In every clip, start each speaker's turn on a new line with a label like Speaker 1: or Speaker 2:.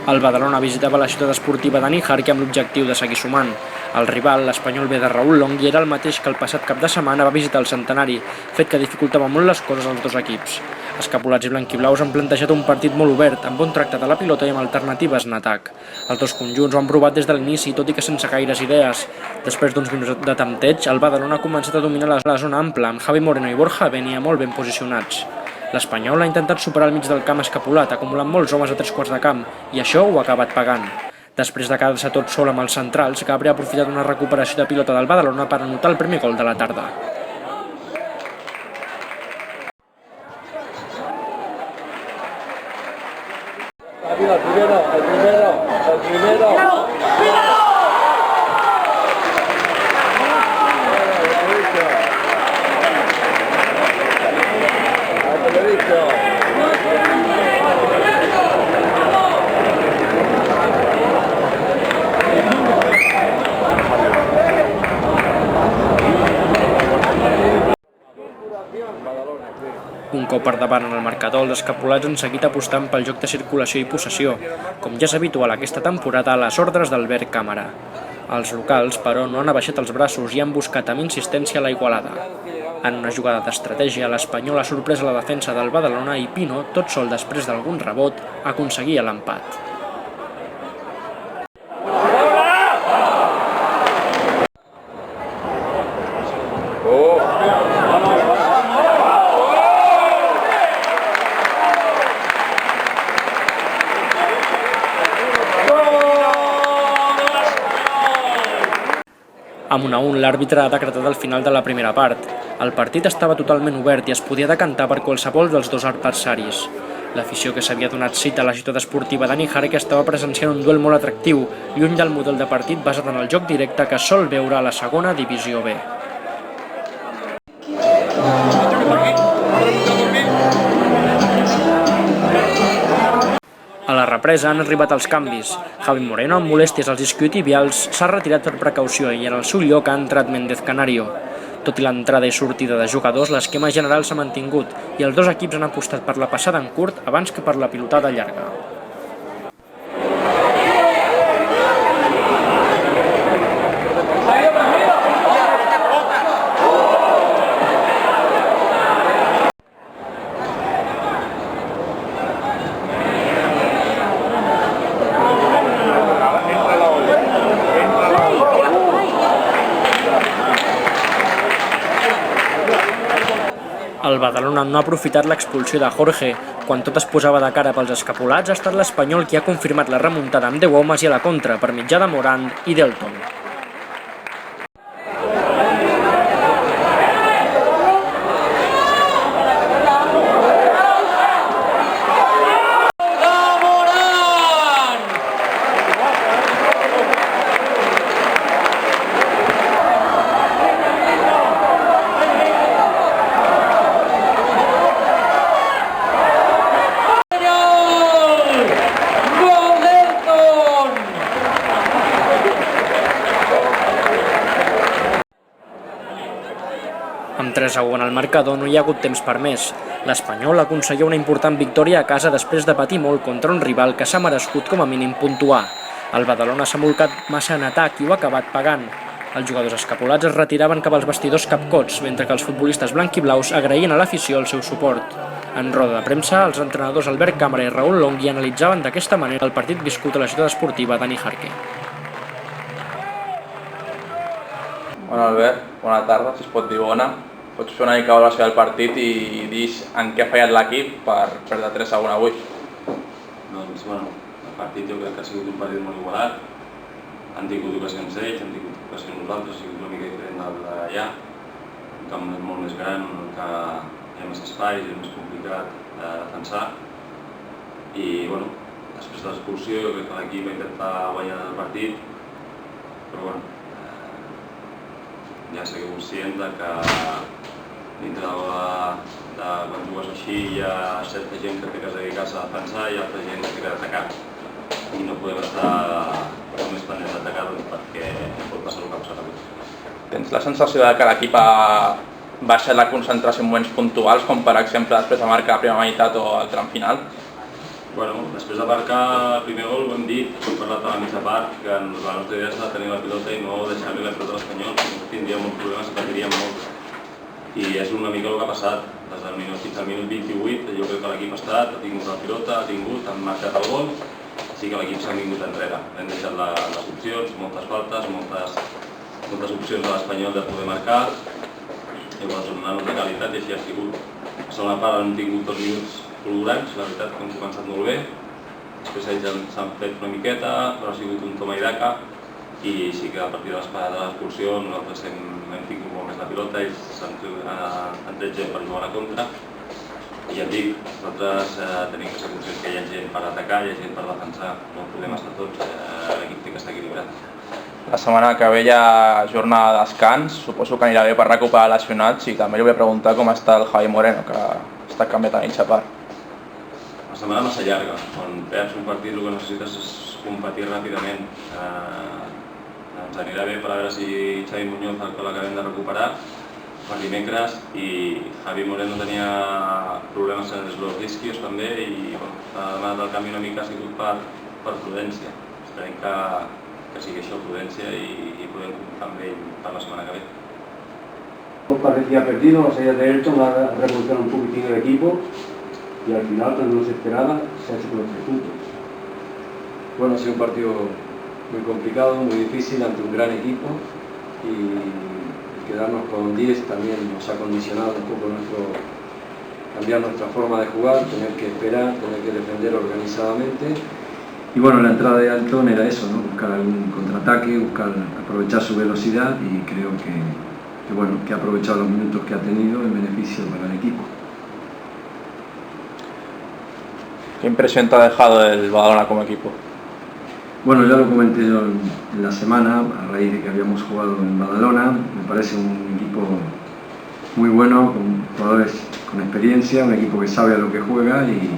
Speaker 1: El Badalona visitava la ciutat esportiva de Níjar amb l'objectiu de seguir sumant. El rival, l'Espanyol B de Raúl Longhi, era el mateix que el passat cap de setmana va visitar el Centenari, fet que dificultava molt les coses als dos equips. Escapulats i blanquiblaus han plantejat un partit molt obert, amb bon tracte de la pilota i amb alternatives en atac. Els dos conjunts ho han provat des de l'inici, tot i que sense gaires idees. Després d'uns minuts de tempteig, el Badalona ha començat a dominar la zona ampla, amb Javi Moreno i Borja Benia molt ben posicionats. L'Espanyol ha intentat superar el mig del camp escapulat, acumulant molts homes a 3/4 de camp, i això ho ha acabat pagant. Després de quedar-se tot sol amb els centrals, Gabri ha aprofitat una recuperació de pilota del Badalona per anotar el primer gol de la tarda.
Speaker 2: El primero.
Speaker 1: Un cop per davant en el marcador, els escapulats han seguit apostant pel joc de circulació i possessió, com ja és habitual aquesta temporada a les ordres d'Albert Càmara. Els locals, però, no han abaixat els braços i han buscat amb insistència la igualada. En una jugada d'estratègia, l'Espanyol ha sorprès a la defensa del Badalona i Pino, tot sol després d'algun rebot, aconseguia l'empat. Amb 1-1, l'àrbitre ha decretat el final de la primera part. El partit estava totalment obert i es podia decantar per qualsevol dels dos adversaris. L'afició que s'havia donat cita a la ciutat esportiva de Níjar estava presenciant un duel molt atractiu, lluny del model de partit basat en el joc directe que sol veure a la segona divisió B. A la represa han arribat els canvis. Javi Moreno, amb molèsties als isquiotibials, s'ha retirat per precaució i en el seu lloc ha entrat Méndez Canario. Tot i l'entrada i sortida de jugadors, l'esquema general s'ha mantingut i els dos equips han apostat per la passada en curt abans que per la pilotada llarga. El Badalona no ha aprofitat l'expulsió de Jorge. Quan tot es posava de cara pels escapulats, ha estat l'Espanyol qui ha confirmat la remuntada amb 10 homes i a la contra per mitjà de Morant i Delton. Amb 3-1 en el marcador no hi ha hagut temps per més. L'Espanyol aconseguia una important victòria a casa després de patir molt contra un rival que s'ha merescut com a mínim puntuar. El Badalona s'ha molcat massa en atac i ho ha acabat pagant. Els jugadors escapulats es retiraven cap als vestidors capcots, mentre que els futbolistes blanquiblaus agraïen a l'afició el seu suport. En roda de premsa, els entrenadors Albert Càmara i Raúl Longhi analitzaven d'aquesta manera el partit viscut a la ciutat esportiva de Níjar.
Speaker 3: Bueno, Albert, bona tarda, si es pot dir bona. Pots fer una mica valoració del partit i dir en què ha fallat l'equip per perdre 3-1 avui?
Speaker 4: Doncs, bueno, el partit jo crec que ha sigut un partit molt igualat. Han tingut ocasions ells, han tingut ocasions nosaltres, ha sigut una mica diferent del d'allà. Un camp molt més gran, que hi ha més espais, és més complicat de defensar. I, bueno, després de l'expulsió jo crec que l'equip va intentar guanyar el partit, però, bueno, ja sé conscient que dintre de quan jugues així hi ha certa gent que té que dedicar-se a defensar i altra gent que té que atacar. I no podem estar només pendents d'atacar perquè pot passar el que ha passat avui.
Speaker 3: Tens la sensació que l'equip ha baixat la concentració en moments puntuals, com per exemple després de marcar la primera meitat o el tram final?
Speaker 4: Bueno, després de marcar el primer gol, ho hem dit, hem parlat a la mitja part, que la nostra idea és tenir la pilota i no deixar-li la pilota a l'Espanyol, tindríem molts problemes i patiríem molt. I és una mica el que ha passat, des del minut fins al minut 28, jo crec que l'equip ha estat, ha tingut la pilota, han marcat el gol, sí que l'equip s'ha vingut enrere. Hem deixat les opcions, moltes faltes, moltes opcions a l'Espanyol de poder marcar, i donar-nos de qualitat i així ha sigut. A segona part han tingut 2 minuts colorants, la veritat que hem començat molt bé, després ells s'han fet una miqueta, però ha sigut un toma i daca, i sí que a partir de l'expulsió nosaltres hem tingut molt més la pilota, ells han tret gent per jugar a la contra, i ja et dic, nosaltres tenim que ser conscients que hi ha gent per atacar, hi ha gent per defensar, no podem estar tots, l'equip té que estar equilibrat.
Speaker 3: La setmana que ve hi ha jornada de descans, suposo que anirà bé per recuperar lesionats i també li volia preguntar com està el Javi Moreno, que està canviat a mitja part.
Speaker 4: La setmana massa llarga, quan perds un partit el que necessites és competir ràpidament. Ens anirà bé per veure si Xavi Muñoz, que l'acabem de recuperar, per dimecres, i Javi Moreno tenia problemes en els isquios també i ha demanat el canvi una mica ha sigut per prudència. Esperem que sigui això, prudència, i podem comptar amb ell per la setmana que ve.
Speaker 5: Parecía perdido, la salida de Ayrton va a revolucionar un poquitín el equipo y al final, cuando no se esperaba, se ha hecho con los 3 puntos.
Speaker 2: Bueno, ha sido un partido muy complicado, muy difícil ante un gran equipo y quedarnos con 10 también nos ha condicionado un poco cambiar nuestra forma de jugar, tener que esperar, tener que defender organizadamente.
Speaker 5: Y bueno, la entrada de Ayrton era eso, ¿no? Buscar algún contraataque, aprovechar su velocidad y creo que ha aprovechado los minutos que ha tenido en beneficio para el equipo.
Speaker 3: ¿Qué impresión te ha dejado el Badalona como equipo?
Speaker 5: Bueno, ya lo comenté yo en la semana, a raíz de que habíamos jugado en Badalona. Me parece un equipo muy bueno, con jugadores con experiencia, un equipo que sabe a lo que juega y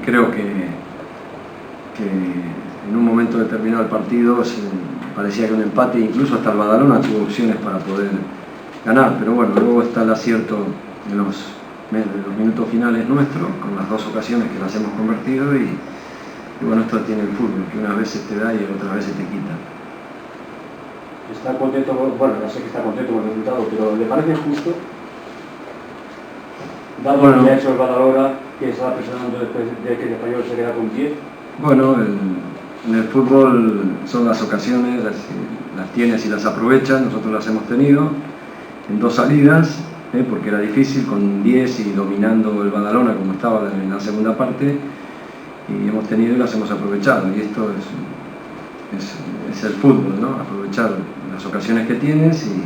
Speaker 5: creo que en un momento determinado del partido parecía que un empate, incluso hasta el Badalona tuvo opciones para poder ganar, pero bueno, luego está el acierto en los minutos finales nuestros, con las 2 ocasiones que las hemos convertido y bueno, esto tiene el fútbol, que unas veces te da y otras veces te quita.
Speaker 6: Está contento, bueno, ya sé que está contento con el resultado, pero ¿le parece justo? Dado lo que ha hecho el Badalona, que estaba presionando después de que el Español se queda con 10.
Speaker 5: Bueno, en el fútbol son las ocasiones, las tienes y las aprovechas, nosotros las hemos tenido en 2 salidas, porque era difícil con 10 y dominando el Badalona como estaba en la segunda parte, y hemos tenido y las hemos aprovechado, y esto es el fútbol, ¿no? Aprovechar las ocasiones que tienes y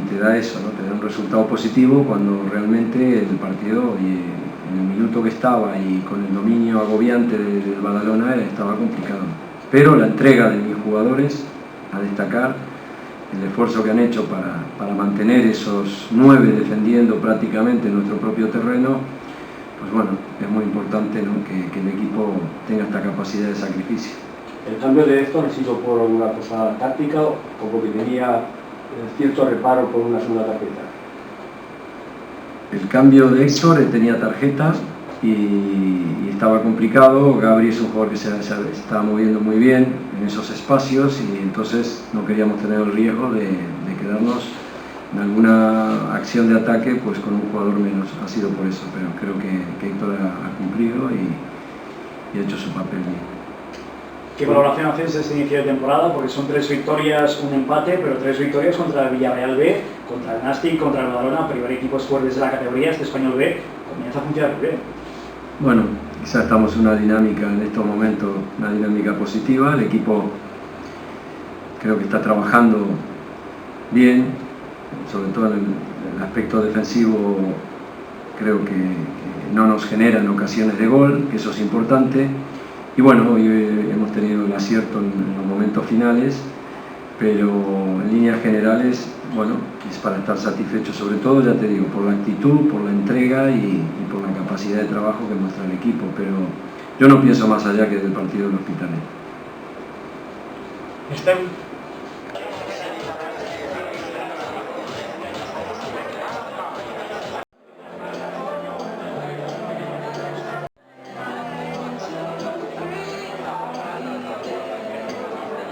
Speaker 5: te da eso, ¿no? Te da un resultado positivo cuando realmente el partido, en el minuto que estaba y con el dominio agobiante del Badalona, estaba complicado. Pero la entrega de mis jugadores, a destacar, el esfuerzo que han hecho para mantener esos 9 defendiendo prácticamente nuestro propio terreno, pues bueno, es muy importante, ¿no? que el equipo tenga esta capacidad de sacrificio.
Speaker 6: ¿El cambio de esto ha sido por una cosa táctica o porque tenía cierto reparo por una segunda tarjeta?
Speaker 5: El cambio de Héctor tenía tarjeta y estaba complicado. Gabri es un jugador que se estaba moviendo muy bien en esos espacios y entonces no queríamos tener el riesgo de quedarnos en alguna acción de ataque pues con un jugador menos. Ha sido por eso, pero creo que Héctor ha cumplido y ha hecho su papel bien.
Speaker 7: ¿Qué valoración hacéis de este inicio de temporada? Porque son 3 victorias, un empate, pero 3 victorias contra el Villarreal B, contra el Nàstic, contra el Badalona, primer equipos fuertes de la categoría, este Español B, comienza a funcionar muy bien.
Speaker 5: Bueno, quizás estamos en una dinámica en estos momentos, una dinámica positiva. El equipo creo que está trabajando bien, sobre todo en el aspecto defensivo. Creo que no nos generan ocasiones de gol, que eso es importante. Y bueno, hoy hemos tenido el acierto en los momentos finales, pero en líneas generales, bueno, es para estar satisfecho, sobre todo, ya te digo, por la actitud, por la entrega y por la capacidad de trabajo que muestra el equipo, pero yo no pienso más allá que del partido del Hospitalet.